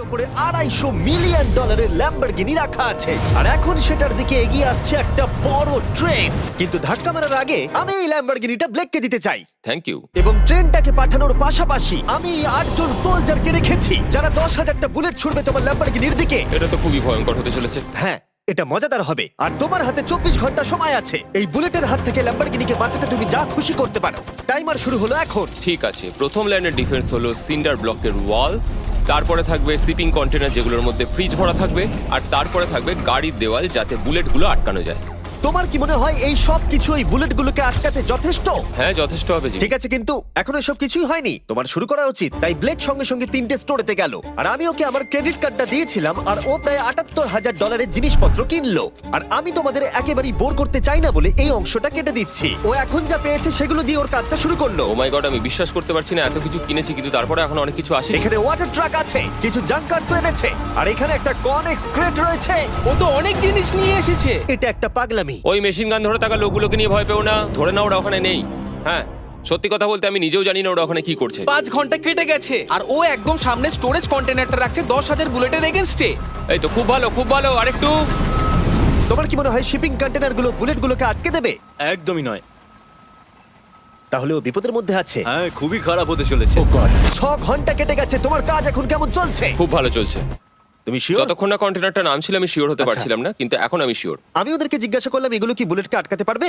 উপরে $250 million Lamborghini রাখা আছে আর এখন সেটার দিকে এগিয়ে আসছে একটা বড় ট্রেন। কিন্তু ধাক্কা মারার আগে আমি এই ল্যাম্বরগিনিটা ব্লেককে দিতে চাই। Thank you. এবং ট্রেনটাকে পাঠানোর পাশাপাশি আমি এই 8 জন সোলজারকে রেখেছি যারা 10,000টা বুলেট ছুড়বে তোমার ল্যাম্বরগিনির দিকে। এটা তো খুবই ভয়ঙ্কর হতে চলেছে। হ্যাঁ, এটা মজাদার হবে। আর তোমার হাতে 24 ঘন্টা সময় আছে এই বুলেটের হাত থেকে ল্যাম্বরগিনিকে বাঁচাতে। তুমি যা খুশি করতে পারো। টাইমার শুরু হলো এখন। ঠিক আছে, প্রথম লাইনের ডিফেন্স হলো সিন্ডার ব্লকের ওয়াল, তারপরে থাকবে শিপিং কন্টেনার যেগুলোর মধ্যে ফ্রিজ ভরা থাকবে, আর তারপরে থাকবে গাড়ির দেওয়াল যাতে বুলেটগুলো আটকানো যায়। তোমার কি মনে হয় এই সব কিছু এই বুলেটগুলোকে আটকাতে যথেষ্ট? হ্যাঁ, যথেষ্ট হবে জি। ঠিক আছে, কিন্তু এখনো সব কিছুই হয়নি। তোমার শুরু করা উচিত। তাই ব্লেক সঙ্গে সঙ্গে 3টে স্টোরেতে গেল আর আমি ওকে আমার ক্রেডিট কার্ডটা দিয়েছিলাম আর ও প্রায় $78,000 জিনিসপত্র কিনলো। আর আমি তোমাদের একেবারেই বোর করতে চাই না বলে এই অংশটা কেটে দিচ্ছি। ও এখন যা পেয়েছে সেগুলো দিয়ে ওর কাজটা শুরু করলো। ও মাই গড, আমি বিশ্বাস করতে পারছি না এত কিছু কিনেছি কিন্তু তারপরে এখন অনেক কিছু আসে। এখানে ওয়াটার ট্রাক আছে, কিছু জাঙ্কারস এনেছে আর এখানে একটা কনেক্স ক্রেট রয়েছে। ও তো অনেক জিনিস নিয়ে এসেছে। এটা একটা পাগলামি। ওই মেশিন গান ধরে থাকা লোকগুলোকে নিয়ে ভয় পেও না, ধরে না ওরা ওখানে নেই। হ্যাঁ, সত্যি কথা বলতে আমি নিজেও জানি না ওরা ওখানে কি করছে। 5 ঘন্টা কেটে গেছে আর ও একদম সামনে স্টোরেজ কন্টেনারটা রাখছে 10,000 বুলেটের এগেইনস্টে। এই তো খুব ভালো, খুব ভালো। আরেকটু। তোমার কি মনে হয় শিপিং কন্টেনারগুলো বুলেটগুলোকে আটকে দেবে? একদমই নয়। তাহলে ও বিপদের মধ্যে আছে। হ্যাঁ, খুবই খারাপ হতে চলেছে। ও গড, 6 ঘন্টা কেটে গেছে। তোমার কাজ এখন কেমন চলছে? খুব ভালো চলছে। তুমি শিওর? যতক্ষণ না কন্টেনারটা নামছিল আমি শিওর হতে আচ্ছা। পারছিলাম না, কিন্তু এখন আমি শিওর। আমি ওদেরকে জিজ্ঞাসা করলাম এগুলো কি বুলেটকে আটকাতে পারবে,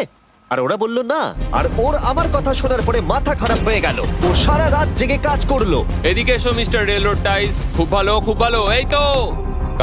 আর ওরা বলল না। আর ওর আমার কথা শোনার পরে মাথা খারাপ হয়ে গেল। ও সারা রাত জেগে কাজ করলো। এদিকে এসো মিস্টার রেলরোড টাইস। খুব ভালো, খুব ভালো। এই তো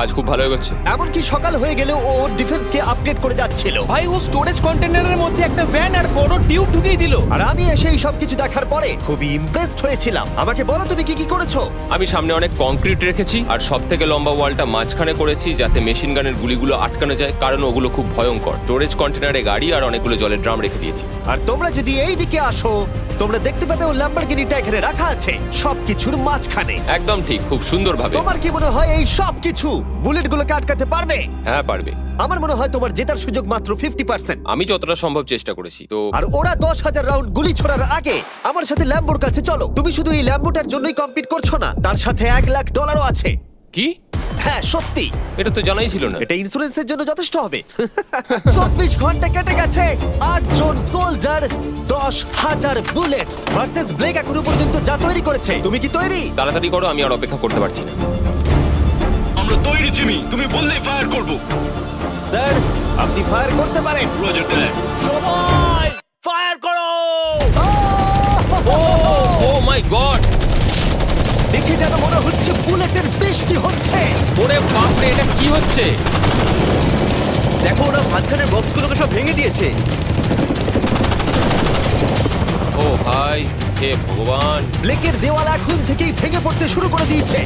কাজ খুব ভালো এগোচ্ছে। এমনকি সকাল হয়ে গেলেও ও ওর ডিফেন্সকে আপডেট করে যাচ্ছিল। ভাই ও স্টোরেজ কন্টেনারের মধ্যে একটা ভ্যান আর বড় টিউব ঢুকিয়ে দিল। আর আমি এসে এই সবকিছু দেখার পরে খুবই ইমপ্রেসড হয়েছিলাম। আমাকে বলো তুমি কি কি করেছো? আমি সামনে অনেক কংক্রিট রেখেছি আর সব থেকে লম্বা ওয়ালটা মাঝখানে করেছি যাতে মেশিন গানের গুলিগুলো আটকানো যায়, কারণ ওগুলো খুব ভয়ঙ্কর। স্টোরেজ কন্টেনারে গাড়ি আর অনেকগুলো জলের ড্রাম রেখে দিয়েছি। আর তোমরা যদি এই দিকে আসো তোমরা দেখতে পাবে ও ল্যাম্বরগিনিটা এখানে রাখা আছে সবকিছুর মাঝখানে। একদম ঠিক, খুব সুন্দরভাবে। তোমার কি মনে হয় এই সবকিছু বুলেটগুলোকে আটকাতে পারবে? হ্যাঁ, পারবে। আমার মনে হয় তোমার জেতার সুযোগ মাত্র 50%। আমি যতটা সম্ভব চেষ্টা করেছি। তো আর ওরা 10,000 রাউন্ড গুলি ছোড়ার আগে আমার সাথে ল্যাম্বোর কাছে চলো। তুমি শুধু এই ল্যাম্বোটার জন্যই কম্পিট করছো না, তার সাথে $1,00,000 আছে। কি? হ্যাঁ সত্যি, এটা তো জানাই ছিল না। এটা ইন্স্যুরেন্সের জন্য যথেষ্ট হবে। 24 ঘন্টা কেটে গেছে, 8 জন সোলজার, 10,000 বুলেট ভার্সেস ব্লেক এখনো পর্যন্ত যা তৈরি করেছে। তুমি কি তৈরি? তাড়াতাড়ি করো, আমি আর অপেক্ষা করতে পারছি না। আমরা তৈরি জিমি, তুমি বললেই ফায়ার করব। স্যার আপনি ফায়ার করতে পারেন। রোজার দ্যাট। সবাই ফায়ার করো! ও মাই গড, দেখে যেন মনে হচ্ছে বুলেটের বৃষ্টি হচ্ছে। ওরে বাপ রে, এটা কি হচ্ছে? দেখো, ওরা মাঝখানের বক্সগুলোকে সব ভেঙে দিয়েছে। ও ভাই, হে ভগবান। ব্লেকের দেওয়াল এখন থেকেই ভেঙে পড়তে শুরু করে দিয়েছে।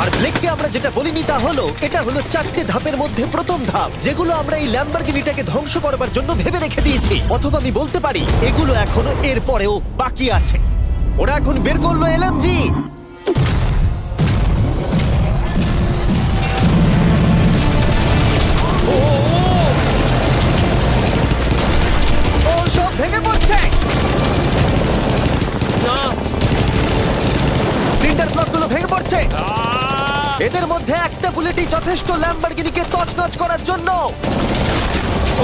আর ব্লেককে আমরা যেটা বলিনি তা হলো এটা হলো 4টে ধাপের মধ্যে প্রথম ধাপ, যেগুলো আমরা এই ল্যাম্বরগিনিটাকে ধ্বংস করবার জন্য ভেবে রেখে দিয়েছি। অথবা আমি বলতে পারি এগুলো এখনো এর পরেও বাকি আছে। ওরা এখন বের করলো এলএমজি। ও সব ভেঙে পড়ছে। না, সিন্ডার ব্লকগুলো ভেঙে পড়ছে। এদের মধ্যে একটা বুলেটই যথেষ্ট ল্যাম্বরগিনিকে তছনছ করার জন্য।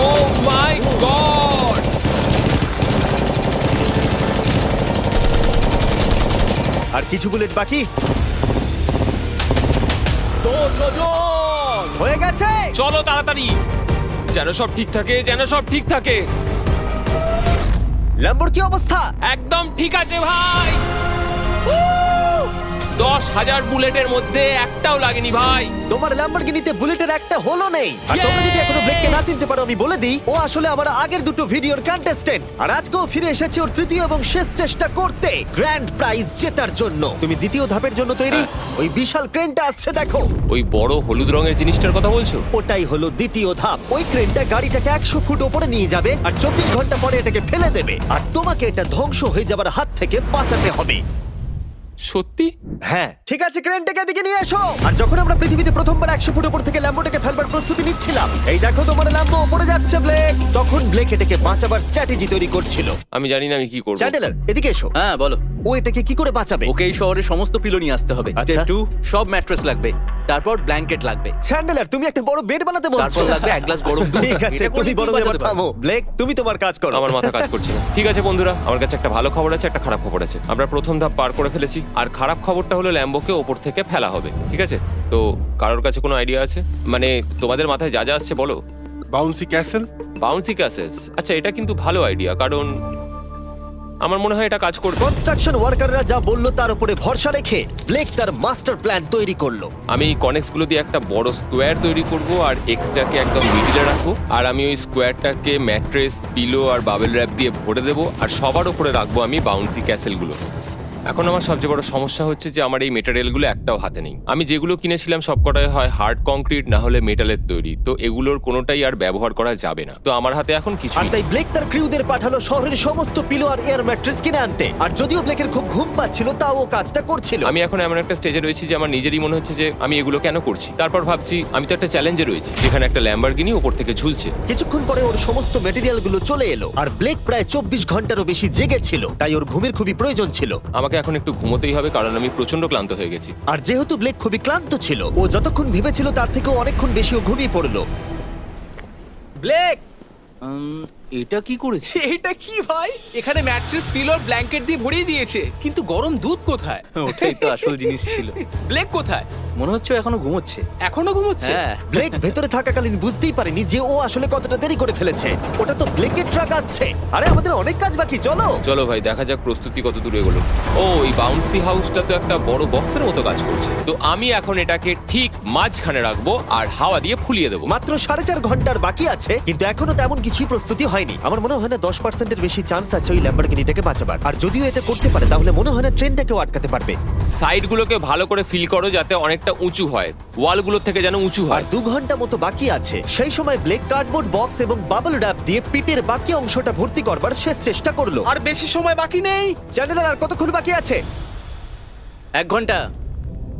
ও মাই গড। আর কিছু বুলেট বাকি। হয়ে গেছে। চলো তাড়াতাড়ি, যেন সব ঠিক থাকে, যেন সব ঠিক থাকে। ল্যাম্বোর কি অবস্থা? একদম ঠিক আছে ভাই। 10,000 বুলেটের মধ্যে একটাও লাগেনি ভাই। তোমার ল্যাম্বরগিনিতে বুলেটের একটা হলো নেই। আর তোমরা যদি এখনো ব্লেককে না চিনতে পারো আমি বলে দিই, ও আসলে আমার আগের দুটো ভিডিওর কন্টেস্টেন্ট। আর আজকেও ফিরে এসেছে ওর তৃতীয় এবং শেষ চেষ্টা করতে গ্র্যান্ড প্রাইজ জেতার জন্য। তুমি দ্বিতীয় ধাপের জন্য তৈরি? ওই বিশাল ক্রেনটা আসছে দেখো। ওই বড় হলুদ রঙের জিনিসটার কথা বলছো? ওটাই হলো দ্বিতীয় ধাপ। ওই ক্রেনটা গাড়িটাকে 100 ফুট ওপরে নিয়ে যাবে আর 24 ঘন্টা পরে এটাকে ফেলে দেবে। আর তোমাকে এটা ধ্বংস হয়ে যাবার হাত থেকে বাঁচাতে হবে। সত্যি? হ্যাঁ ঠিক আছে, ক্রেনটাকে এদিকে নিয়ে এসো। আর যখন আমরা পৃথিবীতে প্রথমবার 100 ফুট উপর থেকে ল্যাম্বোটাকে ফেলবার প্রস্তুতি নিচ্ছিলাম, এই দেখো তোমার ল্যাম্বো উপরে যাচ্ছে ব্লেক। তখন ব্লেক এটাকে বাঁচাবার স্ট্র্যাটেজি তৈরি করছিল। আমি জানি না আমি কি করব। চ্যান্ডেলার এদিকে এসো। হ্যাঁ, বলো। ও এটাকে কি করে বাঁচাবে? ওকে এই শহরে সমস্ত পিলো নিয়ে আসতে হবে। আচ্ছা। স্টেপ 2, সব ম্যাট্রেস লাগবে, তারপর ব্ল্যাঙ্কেট লাগবে, চ্যান্ডেলার, তুমি একটা বড় বেড বানাতে বলছো? তারপর লাগবে এক গ্লাস গরম দুধ। ঠিক আছে, এটা করলে তুমি কি বড় বাঁচাতে ব্যাপার পারবে? থামো। ব্লেক, তুমি তোমার কাজ করো। আমার মাথা কাজ করছে না। ঠিক আছে বন্ধুরা, আমার কাছে একটা ভালো খবর আছে, একটা খারাপ খবর আছে। আমরা প্রথম ধাপ পার করে ফেলেছি, আর খারাপ খবরটা হলো ল্যাম্বোকে ওপর থেকে ফেলা হবে। ঠিক আছে, তো কারোর কাছে কোনো আইডিয়া আছে? মানে তোমাদের মাথায় যা যা আসছে বলো। Bouncy castle. বাউন্সি ক্যাসেলস, আচ্ছা এটা কিন্তু ভালো আইডিয়া, কারণ আমার মনে হয় এটা কাজ করবে। কনস্ট্রাকশন ওয়ার্কাররা যা বললো তার উপরে ভরসা রেখে ব্লেক তার মাস্টার প্ল্যান তৈরি করলো। আমি কনেক্স গুলো দিয়ে একটা বড় স্কোয়ার তৈরি করব আর এক্সটাকে একদম মিডিলে রাখবো, আর আমি ওই স্কোয়ারটাকে ম্যাট্রেস, পিলো আর বাবেল র্যাপ দিয়ে ভরে দেবো, আর সবার উপরে রাখবো আমি বাউন্সি ক্যাসেলগুলো। এখন আমার সবচেয়ে বড় সমস্যা হচ্ছে যে আমার এই মেটেরিয়ালগুলো একটাও হাতে নেই। আমি যেগুলো কিনেছিলাম সবকটাই হয় হার্ড কংক্রিট না হলে মেটালের তৈরি, তো এগুলোর কোনোটাই আর ব্যবহার করা যাবে না। তো আমার হাতে এখন কিছু আর তাই ব্লেক তার ক্রিউদের পাঠালো শহরের সমস্ত পিলো আর এয়ার ম্যাট্রেস কিনে আনতে। আর যদিও ব্লেকের খুব ঘুম পাচ্ছিল, তাও ও কাজটা করছিল। আমি এখন এমন একটা স্টেজে রয়েছি যে আমার নিজেরই মনে হচ্ছে যে আমি এগুলো কেন করছি। তারপর ভাবছি আমি তো একটা চ্যালেঞ্জে রয়েছি যেখানে একটা ল্যাম্বরগিনি উপর থেকে ঝুলছে। কিছুক্ষণ পরে ওর সমস্ত মেটেরিয়ালগুলো চলে এলো, আর ব্লেক প্রায় 24 ঘন্টারও বেশি জেগেছিল, তাই ওর ঘুমের খুবই প্রয়োজন ছিল। আমাকে এখন একটু ঘুমোতেই হবে, কারণ আমি প্রচন্ড ক্লান্ত হয়ে গেছি। আর যেহেতু ব্লেক খুবই ক্লান্ত ছিল, ও যতক্ষণ ভেবেছিল তার থেকেও অনেকক্ষণ বেশি ও ঘুমিয়ে পড়লো। ব্লেক, এটা কি করেছে? এটা কি ভাই? এখানে ম্যাট্রেস, পিলো, ব্ল্যাঙ্কেট দিয়ে ভরিয়ে দিয়েছে, কিন্তু গরম দুধ কোথায়? ওটাই তো আসল জিনিস ছিল। ব্লেক কোথায়? মনে হচ্ছে ও এখনো ঘুমোচ্ছে। এখনো ঘুমোচ্ছে? হ্যাঁ। ব্লেক ভেতরে থাকাকালীন বুঝতেই পারেনি যে ও আসলে কতটা দেরি করে ফেলেছে। ওটা তো ব্লেকের ট্রাক আসছে। আরে আমাদের অনেক কাজ বাকি, চলো। চলো ভাই, দেখা যাক প্রস্তুতি কত দূর এগোলো। ও, এই বাউন্সি হাউসটা তো একটা বড় বক্সের মতো কাজ করছে, তো আমি এখন এটাকে ঠিক মাঝখানে রাখবো আর হাওয়া দিয়ে ফুলিয়ে দেবো। মাত্র 4.5 ঘন্টার বাকি আছে, কিন্তু এখনো তেমন কিছুই প্রস্তুতি হয়নি। আমার মনে হয় না 10%-এর বেশি চান্স আছে ওই ল্যাম্বরগিনিটাকে বাঁচাবার। আর যদিও এটা করতে পারে, তাহলে মনে হয় না ট্রেনটাকেও আটকাতে পারবে। সাইডগুলোকে ভালো করে ফিল করো যাতে অনেকটা উঁচু হয়, ওয়ালগুলোর থেকে যেন উঁচু আর হয়। 2 ঘন্টা মতো বাকি আছে। সেই সময় ব্লেক কার্ডবোর্ড বক্স এবং বাবল র্যাপ দিয়ে পিটের বাকি অংশটা ভর্তি করবার শেষ চেষ্টা করলো। আর বেশি সময় বাকি নেই। চ্যানেলের আর কতক্ষণ বাকি আছে? 1 ঘন্টা।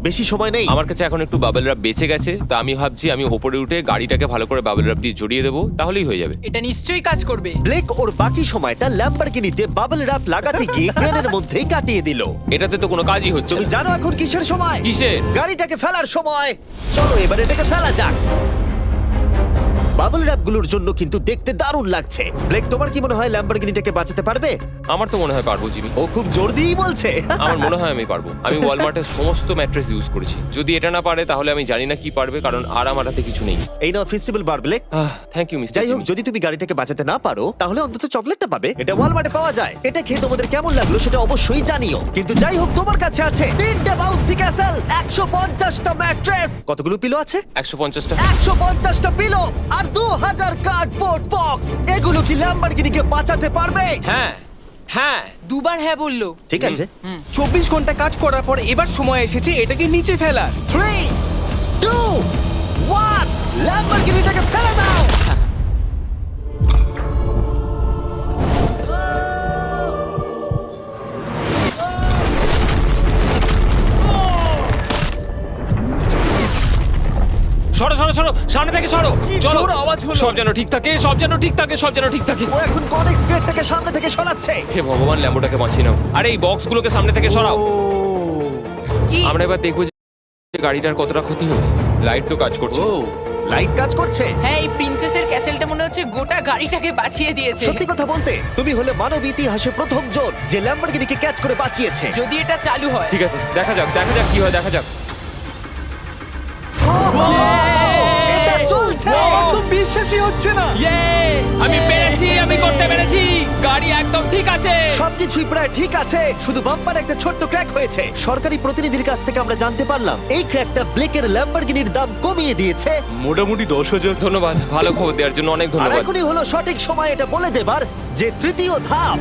বেশি সময় নেই। আমার কাছে এখন একটু বাবেল র্যাপ বেঁচে গেছে, তা আমি ভাবছি আমি ওপরে উঠে গাড়িটাকে ভালো করে বাবেল র্যাপ দিয়ে জড়িয়ে দেবো, তাহলেই হয়ে যাবে। এটা নিশ্চয়ই কাজ করবে। ব্লেক ওর বাকি সময়টা ল্যাম্বরগিনিতে বাবল র্যাপ লাগাতে গিয়ে ক্রেনের মধ্যেই কাটিয়ে দিল। এটাতে তো কোনো কাজই হচ্ছে তুমি না। জানো এখন কিসের সময়? কিসের? গাড়িটাকে ফেলার সময়। চলো এবার এটাকে ফেলা যাক। বাবল র্যাপগুলোর জন্য কিন্তু দেখতে দারুণ লাগছে। ব্লেক, তোমার কি মনে হয় ল্যাম্বরগিনিটাকে বাঁচাতে পারবে? আমার তো মনে হয় পারবো জিমি। ও খুব জোর দিয়েই বলছে। আমার মনে হয় আমি পারবো। আমি ওয়ালমার্টের সমস্ত ম্যাট্রেস ইউজ করেছি, যদি এটা না পারে তাহলে আমি জানি না কি পারবে, কারণ আর আমার হাতে কিছু নেই। এই নাও ফেস্টিভ্যাল বার, ব্লেক। থ্যাংক ইউ মিস্টার যাই হোক, যদি তুমি গাড়িটাকে বাঁচাতে না পারো, তাহলে অন্তত চকলেটটা পাবে। এটা ওয়ালমার্টে পাওয়া যায়। এটা খেয়ে তোমাদের কেমন লাগলো সেটা অবশ্যই জানিও। কিন্তু যাই হোক, তোমার কাছে আছে 3টে বাউন্সি ক্যাসেল, 150টা ম্যাট্রেস, কতগুলো পিলো আছে? 150টা। 150টা পিলো আর 2000 কার্ডবোর্ড বক্স। এগুলো কি ল্যাম্বরগিনিকে বাঁচাতে পারবে? হ্যাঁ হ্যাঁ। দুবার হ্যাঁ বললো। ঠিক আছে। 24 ঘন্টা কাজ করার পর এবার সময় এসেছে এটাকে নিচে ফেলার। 3, 2, 1, ল্যাম্বরগিনিটাকে ফেলে দাও। সরো সরো সরো, সামনে থেকে সরো। কি চলো, জোর আওয়াজ হলো। সব যেন ঠিক থাকে, সব যেন ঠিক থাকে, সব যেন ঠিক থাকে। ও এখন কনেক্স গেটটাকে সামনে থেকে সরাচ্ছে। হে ভগবান, ল্যাম্বোটাকে বাঁচিয়ে নাও। আরে এই বক্সগুলোকে সামনে থেকে সরাও। কি? আমরা এবার দেখবো যে গাড়িটার কতটা ক্ষতি হয়েছে। লাইট তো কাজ করছে। ও, লাইট কাজ করছে। হ্যাঁ, এই প্রিন্সেসের ক্যাসেলটা মনে হচ্ছে গোটা গাড়িটাকে বাঁচিয়ে দিয়েছে। সত্যি কথা বলতে, তুমি হলে মানব ইতিহাসে প্রথম জন যে ল্যাম্বরগিনিকে ক্যাচ করে বাঁচিয়েছে। যদি এটা চালু হয়। ঠিক আছে, দেখা যাক দেখা যাক কি হয়, দেখা যাক। এটা চলছে। একদম বিশ্বাসই হচ্ছে না। আমি পেরেছি, আমি করতে পেরেছি। গাড়ি একদম ঠিক আছে। সবকিছুই প্রায় ঠিক আছে, শুধু বাম্পার একটা ছোট্ট ক্র্যাক হয়েছে। সরকারি প্রতিনিধির কাছ থেকে আমরা জানতে পারলাম এই ক্র্যাকটা ব্লেকের ল্যাম্বরগিনির দাম কমিয়ে দিয়েছে। মোটামুটি 10,000। ধন্যবাদ, ভালো খবর দেওয়ার জন্য অনেক আর ধন্যবাদ। এখনই হলো সঠিক সময় এটা বলে দেবার যে তৃতীয় ধাপ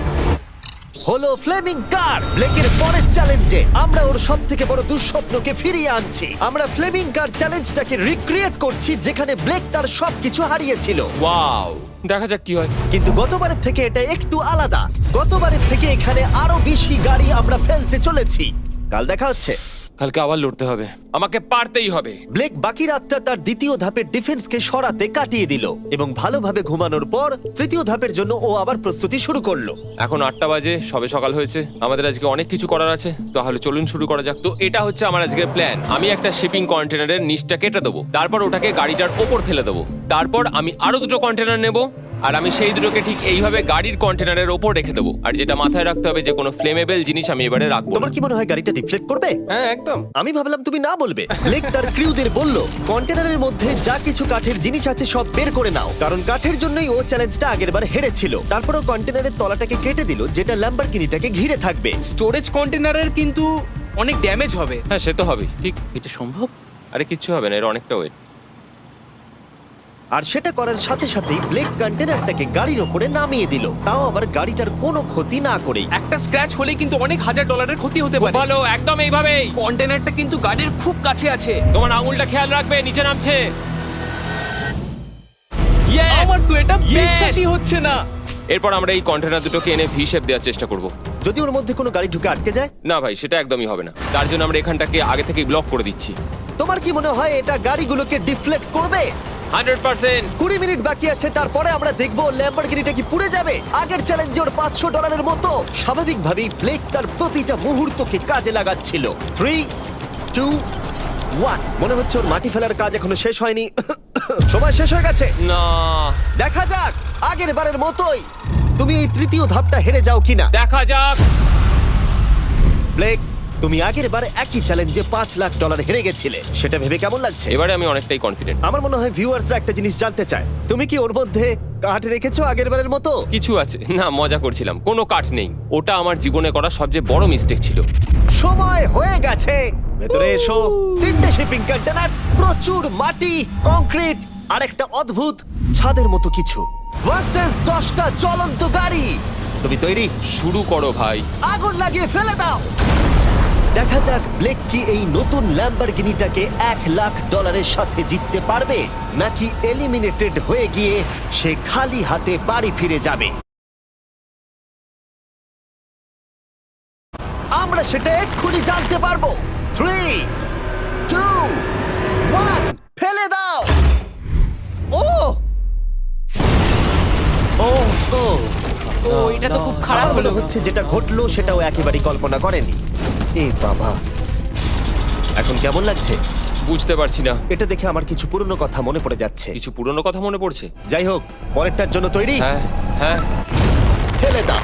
হলো ফ্লেমিং কার। ব্লেকের পরের চ্যালেঞ্জে আমরা ওর সব থেকে বড় দুঃস্বপ্নকে ফিরিয়ে আনছি। আমরা ফ্লেমিং কার চ্যালেঞ্জটাকে রিক্রিয়েট করছি যেখানে ব্লেক তার সবকিছু হারিয়েছিল। ওয়াও, দেখা যাক কি হয়। কিন্তু গতবারের থেকে এটা একটু আলাদা। গতবারের থেকে এখানে আরো বেশি গাড়ি আমরা ফেলতে চলেছি। কাল দেখা হচ্ছে। কালকে আবার লড়তে হবে, আমাকে পারতেই হবে। ব্লেক বাকি রাতটা তার দ্বিতীয় ধাপের ডিফেন্সকে সরাতে কাটিয়ে দিল এবং ভালোভাবে ঘুমানোর পর তৃতীয় ধাপের জন্য ও আবার প্রস্তুতি শুরু করলো। এখন 8টা বাজে, সবে সকাল হয়েছে, আমাদের আজকে অনেক কিছু করার আছে, তাহলে চলুন শুরু করা যাক। তো এটা হচ্ছে আমার আজকের প্ল্যান। আমি একটা শিপিং কন্টেনারের নিচটা কেটে দেবো, তারপর ওটাকে গাড়িটার ওপর ফেলে দেবো, তারপর আমি আরো 2টো কন্টেনার নেব, আর আমি সেই দুটোকে ঠিক এইভাবে গাড়ির কন্টেনারের ওপর রেখে দেবো। আর যেটা মাথায় রাখতে হবে, যে কোনো ফ্লেমেবল জিনিস আমি এবারে রাখবো না। তোমার কি মনে হয় গাড়িটা ডিফ্লেক্ট করবে? হ্যাঁ একদম। আমি ভাবলাম তুমি না বলবে। ব্লেক তার ক্রিউদের বলল কন্টেনারের মধ্যে যা কিছু কাঠের জিনিস আছে সব বের করে নাও, কারণ কাঠের জন্যই ও চ্যালেঞ্জটা আগেরবার হেরেছিল। তারপরও কন্টেনারের তলাটাকে কেটে দিল, যেটা ল্যাম্বরগিনিটাকে ঘিরে থাকবে। স্টোরেজ কন্টেনারের কিন্তু অনেক ড্যামেজ হবে। হ্যাঁ, সে তো হবেই, ঠিক। এটা সম্ভব? আরে কিচ্ছু হবে না, এর অনেকটা ওয়েট। আর সেটা করার সাথে সাথেই ব্লেক কন্টেনারটাকে গাড়ির ওপরে নামিয়ে দিল, তাও আবার গাড়িটার কোনো ক্ষতি না করেই। একটা স্ক্র্যাচ হলে কিন্তু অনেক $1000 ক্ষতি হতে পারে। ভালো, একদম এইভাবেই। কন্টেনারটা কিন্তু গাড়ির খুব কাছে আছে। তোমার আঙুলটা খেয়াল রাখবে, নিচে নামছে। Yes! আমার তো এটা Yes! বিশ্বাসই হচ্ছে না। এরপর আমরা এই কন্টেনার দুটোকে এনে ভি শেপ দেওয়ার চেষ্টা করব। যদি ওর মধ্যে কোনো গাড়ি ঢুকে আটকে যায়? না ভাই, সেটা একদমই হবে না। তার জন্য আমরা এখানটাকে আগে থেকেই ব্লক করে দিচ্ছি। তোমার কি মনে হয় এটা গাড়িগুলোকে ডিফ্লেক্ট করবে? 100%। 20 মিনিট বাকি আছে, তারপরে আমরা দেখবো ল্যাম্বরগিনিটা কি পুড়ে যাবে। আগের চ্যালেঞ্জে ওর $500 মতো। স্বাভাবিকভাবেই ব্লেক তার প্রতিটা মুহূর্তকে কাজে লাগাচ্ছিল। 3, 2, 1। মনে হচ্ছে ওর মাটি ফেলার কাজ এখনো শেষ হয়নি। সময় শেষ হয়ে গেছে। না, দেখা যাক আগের বারের মতোই তুমি এই তৃতীয় ধাপটা হেরে যাও কিনা। দেখা যাক। ব্লেক, তুমি আগের বার একই চ্যালেঞ্জে $5 লাখ হেরে গেছিলে, সেটা ভেবে কেমন লাগছে? এবারে আমি অনেকটাই কনফিডেন্ট। আমার মনে হয় ভিউয়ার্সরা একটা জিনিস জানতে চায়, তুমি কি ওর মধ্যে কাঠ রেখেছো আগের বারের মতো? কিছু আছে না, মজা করছিলাম। কোনো কাঠ নেই। ওটা আমার জীবনে করা সবচেয়ে বড় মিস্টেক ছিল। সময় হয়ে গেছে, ভেতরে এসো। 3টে শিপিং কন্টেনার, প্রচুর মাটি, কংক্রিট আর একটা অদ্ভুত ছাদের মতো কিছু ভার্সেস 10টা জ্বলন্ত গাড়ি। তুমি তৈরি? শুরু করো ভাই। আগুন লাগিয়ে ফেলে দাও। দেখা যাক ব্লেক কি এই নতুন ল্যাম্বরগিনিটাকে $1 লাখ সাথে জিততে পারবে, নাকি এলিমিনেটেড হয়ে গিয়ে সে খালি হাতে বাড়ি ফিরে যাবে। আমরা সেটা এক্ষুনি জানতে পারবো। 3, 2, 1, ফেলে দাও। ও ও ও ও এটা তো খুব খারাপ আমার হলো। মনে হচ্ছে যেটা ঘটলো সেটাও একেবারেই কল্পনা করেনি। এ বাবা, এখন কেমন লাগছে? বুঝতে পারছি না। এটা দেখে আমার কিছু পুরনো কথা মনে পড়ে যাচ্ছে। কিছু পুরনো কথা মনে পড়ছে। যাই হোক, পরেরটার জন্য তৈরি? হ্যাঁ হ্যাঁ। ফেলে দাও।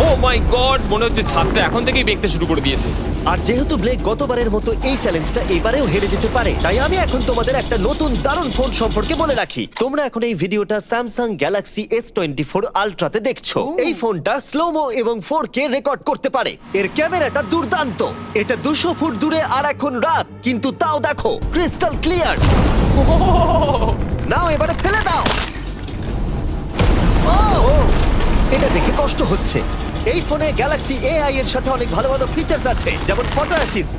ও মাই গড, মনে হচ্ছে ছাদটা এখন থেকেই দেখতে শুরু করে দিয়েছে। আর যেহেতু ব্লেক গতবারের মতো এই চ্যালেঞ্জটা এবারেও হেরে যেতে পারে, তাই আমি এখন তোমাদের একটা নতুন দারুণ ফোন সম্পর্কে বলে রাখি। তোমরা এখন এই ভিডিওটা স্যামসাং গ্যালাক্সি S24 আলট্রাতে দেখছো। এই ফোনটা স্লোমো এবং 4K রেকর্ড করতে পারে। এর ক্যামেরাটা দুর্দান্ত। এটা 200 ফুট দূরে আর এখন রাত, কিন্তু তাও দেখো ক্রিস্টাল ক্লিয়ার। নাও এবারে ফেলে দাও। ও, এটা দেখে কষ্ট হচ্ছে। এই ফোনে গ্যালাক্সি AI এর সাথে অনেক ভালো ভালো ফিচার্স আছে, যেমন ফটো অ্যাসিস্ট।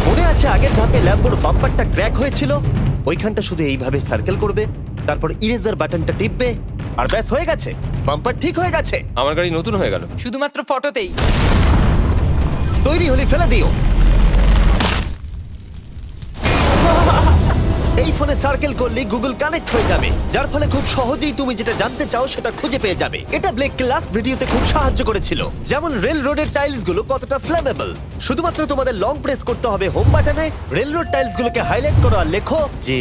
মনে আছে আগের ধাপে ল্যাম্বোর বাম্পারটা ক্র্যাক হয়েছিল? ওইখানটা শুধু এইভাবে সার্কেল করবে, তারপর ইরেজার বাটনটা টিপবে, আর ব্যাস হয়ে গেছে, বাম্পার ঠিক হয়ে গেছে। আমার গাড়ি নতুন হয়ে গেল। শুধুমাত্র ফটোতেই। তৈরি হলে ফেলে দিও। এই ফোনে সার্কেল করলে গুগল কানেক্ট হয়ে যাবে, যার ফলে খুব সহজেই তুমি যেটা জানতে চাও সেটা খুঁজে পেয়ে যাবে। এটা ব্লেককে লাস্ট ভিডিওতে খুব সাহায্য করেছিল, যেমন রেল রোডের টাইলস গুলো কতটা ফ্লেমেবল। শুধুমাত্র তোমাদের লং প্রেস করতে হবে হোম বাটনে, রেল রোড টাইলস গুলোকে হাইলাইট করো আর লেখো যে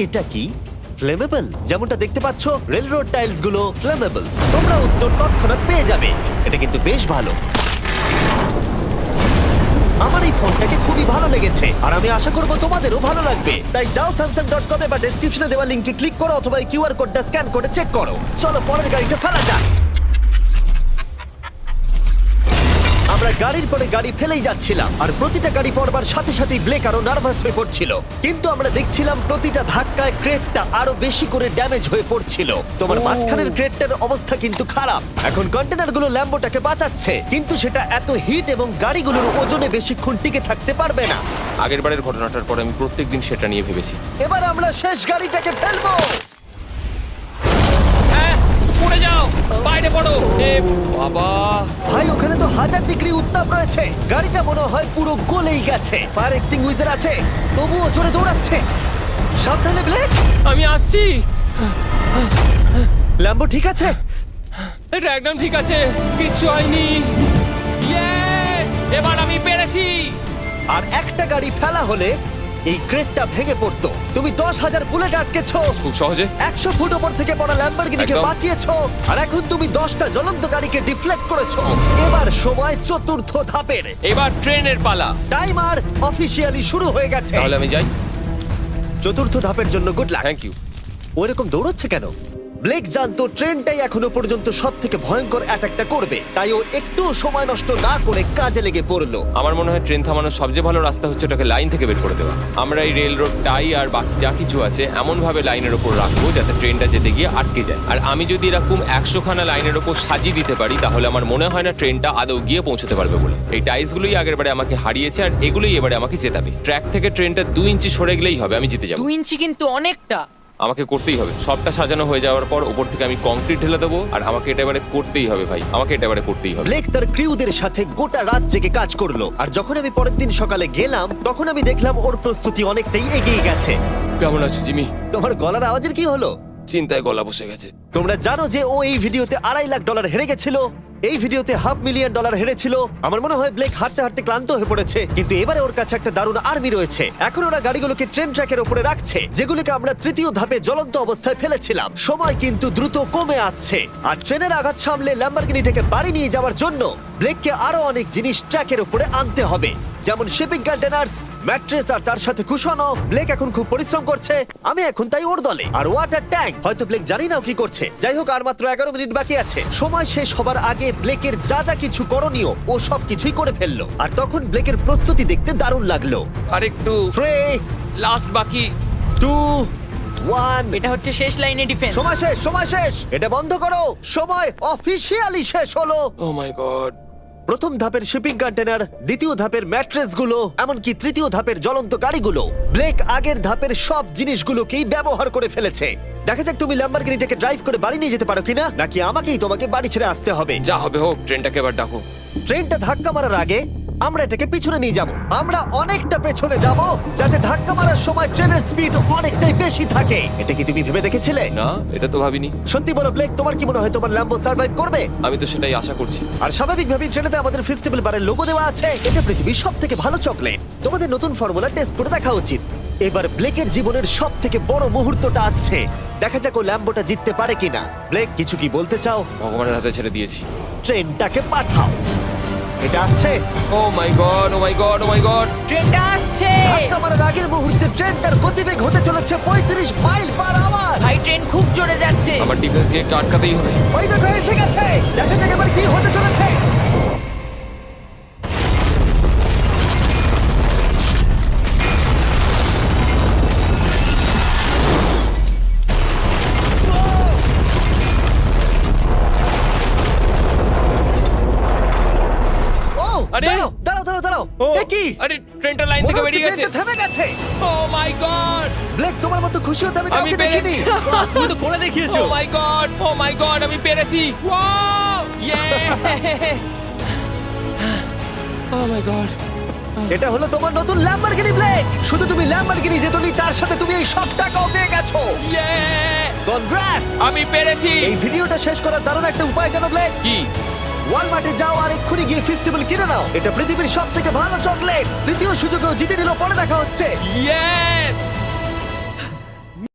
এটা কি ফ্লেমেবল। যেমনটা দেখতে পাচ্ছ, রেল রোড টাইলস গুলো ফ্লেমেবল। তোমরা উত্তর তৎক্ষণাৎ পেয়ে যাবে। এটা কিন্তু বেশ ভালো। আমার এই ফোনটাকে খুবই ভালো লেগেছে, আর আমি আশা করবো তোমাদেরও ভালো লাগবে। তাই যাও samsung.com বা ডেসক্রিপশনে দেওয়া লিংকে ক্লিক করো, অথবা এই কিউআর কোডটা স্ক্যান করে চেক করো। চলো পরের গাড়িটা ফেলা যাক। আমরা গাড়ির পরে গাড়ি ফেলেই যাচ্ছিলাম, আর প্রতিটা গাড়ি পড়বার সাথে সাথেই ব্লেক আরো নার্ভাস হয়ে পড়ছিল। কিন্তু আমরা দেখছিলাম প্রতিটা ধাক্কায় ক্রেটটা আরো বেশি করে ড্যামেজ হয়ে পড়ছিল। তোমার মাঝখানের ক্রেটটার অবস্থা কিন্তু খারাপ। এখন কন্টেনারগুলো ল্যাম্বোটাকে বাঁচাচ্ছে, কিন্তু সেটা এত হিট এবং গাড়িগুলোর ওজনে বেশিক্ষণ টিকে থাকতে পারবে না। আগের বারের ঘটনাটার পর আমি প্রত্যেকদিন সেটা নিয়ে ভেবেছি। এবার আমরা শেষ গাড়িটাকে ফেলবো। হ্যাঁ, পড়ে যাও। যাও, বাইরে পড়ো। এ বাবা, ভাই ওখানে তো 1000 ডিগ্রি উত্তাপ রয়েছে, গাড়িটা মনে হয় পুরো গলেই গেছে। ফায়ার এক্সটিংগুইশার আছে, তবুও জোরে দৌড়াচ্ছে। সাবধানে ব্লেক। আমি আসছি। ল্যাম্বো ঠিক আছে? এটা একদম ঠিক আছে, কিচ্ছু হয়নি। ইয়ে, এবার আমি পেরেছি। আর একটা গাড়ি ফেলা হলে এই ক্রেটটা ভেঙে পড়তো। তুমি 10,000 বুলেট আটকেছো, খুব সহজে। 100 ফুট উপর থেকে পড়া ল্যাম্বরগিনিকে একদম। বাঁচিয়েছো, আর এখন তুমি 10টা জ্বলন্ত গাড়িকে ডিফ্লেক্ট করেছো। এবার সময় চতুর্থ ধাপের। এবার ট্রেনের পালা। টাইমার অফিসিয়ালি শুরু হয়ে গেছে। তাহলে আমি যাই। চতুর্থ ধাপের জন্য গুড লাক। Thank you. ওইরকম দৌড়চ্ছে কেন? ব্লেক জানতো ট্রেনটাই এখনো পর্যন্ত সব থেকে ভয়ঙ্কর অ্যাটাকটা করবে, তাই ও একটু সময় নষ্ট না করে কাজে লেগে পড়লো। আমার মনে হয় ট্রেন থামানোর সবচেয়ে ভালো রাস্তা হচ্ছে ওটাকে লাইন থেকে বের করে দেওয়া। আমরা এই রেল রোড টাই আর বাকি যা কিছু আছে এমন ভাবে লাইনের ওপর রাখবো যাতে ট্রেনটা যেতে গিয়ে আটকে যায়। আর আমি যদি এরকম 100 খানা লাইনের ওপর সাজিয়ে দিতে পারি তাহলে আমার মনে হয় না ট্রেনটা আদৌ গিয়ে পৌঁছতে পারবে বলে। এই টাইলসগুলোই আগের বারে আমাকে হারিয়েছে আর এগুলোই এবারে আমাকে জেতাবে। ট্র্যাক থেকে ট্রেনটা 2 ইঞ্চি সরে গেলেই হবে, আমি জিতে যাবো। 2 ইঞ্চি কিন্তু অনেকটা। আমাকে করতেই হবে। সবটা সাজানো হয়ে যাওয়ার পর উপর থেকে আমি কংক্রিট ঢেলে দেবো, আর আমাকে এটা এবারে করতেই হবে ভাই, আমাকে এটা এবারে করতেই হবে। ব্লেক তার ক্রিউদের সাথে গোটা রাত জেগে কাজ করলো, আর যখন আমি পরের দিন সকালে গেলাম তখন আমি দেখলাম ওর প্রস্তুতি অনেকটাই এগিয়ে গেছে। কেমন আছো জিমি? তোমার গলার আওয়াজের কি হলো? চিন্তায় গলা বসে গেছে। তোমরা জানো যে ও এই ভিডিওতে $2.5 লাখ হেরে গেছিল, এই ভিডিওতে $500,000 হেরেছিল। আমার মনে হয় ব্লেক হাঁটতে হাঁটতে ক্লান্ত হয়ে পড়েছে, কিন্তু এবারে ওর কাছে একটা দারুণ আর্মি রয়েছে। এখন ওরা গাড়িগুলোকে ট্রেন ট্র্যাকের উপরে রাখছে, যেগুলোকে আমরা তৃতীয় ধাপে জ্বলন্ত অবস্থায় ফেলেছিলাম। সময় কিন্তু দ্রুত কমে আসছে, আর ট্রেনের আঘাত সামলে ল্যাম্বরগিনিটাকে বাড়ি নিয়ে যাওয়ার জন্য ব্লেককে আরো অনেক জিনিস ট্র্যাকের উপরে আনতে হবে, যেমন শিপিং কন্টেনার্স, ম্যাট্রেস আর তার সাথে কুশনও। ব্লেক এখন খুব পরিশ্রম করছে, আমি এখন তাই ওর দলে। আর ওয়াটার ট্যাঙ্ক, হয়তো ব্লেক জানি না ও কি করছে। যাই হোক, আর মাত্র 11 মিনিট বাকি আছে। সময় শেষ হবার আগে ব্লেকের যা যা কিছু করণীয় ও সব কিছুই করে ফেললো, আর তখন ব্লেকের প্রস্তুতি দেখতে দারুণ লাগলো। আর একটু 3, লাস্ট বাকি। 2, 1। এটা হচ্ছে শেষ লাইনে ডিফেন্স। সময় শেষ, সময় শেষ, এটা বন্ধ করো। সময় অফিসিয়ালি শেষ হলো। ও মাই গড। প্রথম ধাপের শিপিং কন্টেনার, দ্বিতীয় ধাপের ম্যাট্রেস গুলো, এমনকি তৃতীয় ধাপের জ্বলন্ত গাড়িগুলো, ব্লেক আগের ধাপের সব জিনিসগুলোকেই ব্যবহার করে ফেলেছে। দেখা যাক তুমি ল্যাম্বরগিনিটাকে ড্রাইভ করে বাড়ি নিয়ে যেতে পারো কিনা, নাকি আমাকেই তোমাকে বাড়ি ছেড়ে আসতে হবে। যা হবে হোক, ট্রেনটাকে এবার ডাকো। ট্রেনটা ধাক্কা মারার আগে আমরা এটাকে পিছনে নিয়ে যাব। আমরা অনেকটা পেছনে যাব, যাতে ধাক্কা মারার সময় ট্রেনের স্পিড অনেকটাই বেশি থাকে। এটা কি তুমি ভেবে দেখেছিলে? না, এটা তো ভাবিনি। সত্যি বলো ব্লেক, তোমার কি মনে হয় তোমার ল্যাম্বো সার্ভাইভ করবে? আমি তো সেটাই আশা করছি। আর স্বাভাবিকভাবেই ট্রেনেতে আমাদের ফেস্টিভ্যাল বারের লোগো দেওয়া আছে। এটা পৃথিবীর সবথেকে ভালো চকলেট। তোমাদের নতুন ফর্মুলা টেস্ট করে দেখা উচিত। এবার ব্লেকের জীবনের সবথেকে বড় মুহূর্তটা আসছে। দেখা যাক ও ল্যাম্বোটা জিততে পারে কিনা। ব্লেক, কিছু কি বলতে চাও? ভগবানের হাতে ছেড়ে দিয়েছি। ট্রেনটাকে পাঠাও। এটা আসছে। ও মাই গড, ও মাই গড, ও মাই গড। ট্রেনটা আসছে। ধাক্কা মারার আগের মুহূর্তে ট্রেনটার গতিবেগ হতে চলেছে 35 মাইল পার আওয়ার। ভাই ট্রেন খুব জোরে যাচ্ছে। আমার ডিফেন্সকে একটু আটকাতেই হবে। ওই দেখো এসে গেছে। দেখা যাক এবার কি হতে চলেছে। ও, আরে! দাঁড়াও, দাঁড়াও, দাঁড়াও, দাঁড়াও। ও এ কি? আরে, ট্রেনটা লাইন মনে থেকে হচ্ছে বেরিয়ে গেছে। ট্রেনটা থেমে গেছে। ও মাই গড। ব্লেক, তোমার মতো খুশি হতে আমি আমি কাউকে দেখিনি। পেরেছি। তুমি তো করে দেখিয়েছো। ও মাই গড, ও মাই গড, আমি পেরেছি। ওয়াও! ইয়ে! ও মাই গড। এটা হলো তোমার নতুন ল্যাম্বরগিনি ব্লেক। শুধু তুমি ল্যাম্বরগিনি জেতনি, তার সাথে তুমি এই সব টাকাও পেয়ে গেছো। ইয়ে! কনগ্রাটস! আমি পেরেছি। এই ভিডিওটা শেষ করার দারুণ একটা উপায় জানো ব্লেক? কি? ওয়ালমার্টে যাও আর এক্ষুনি গিয়ে ফেস্টিভ্যাল কিনে নাও। এটা পৃথিবীর সবথেকে ভালো চকলেট। দ্বিতীয় সুযোগেও জিতে নিল। পরে দেখা হচ্ছে। ইয়েস!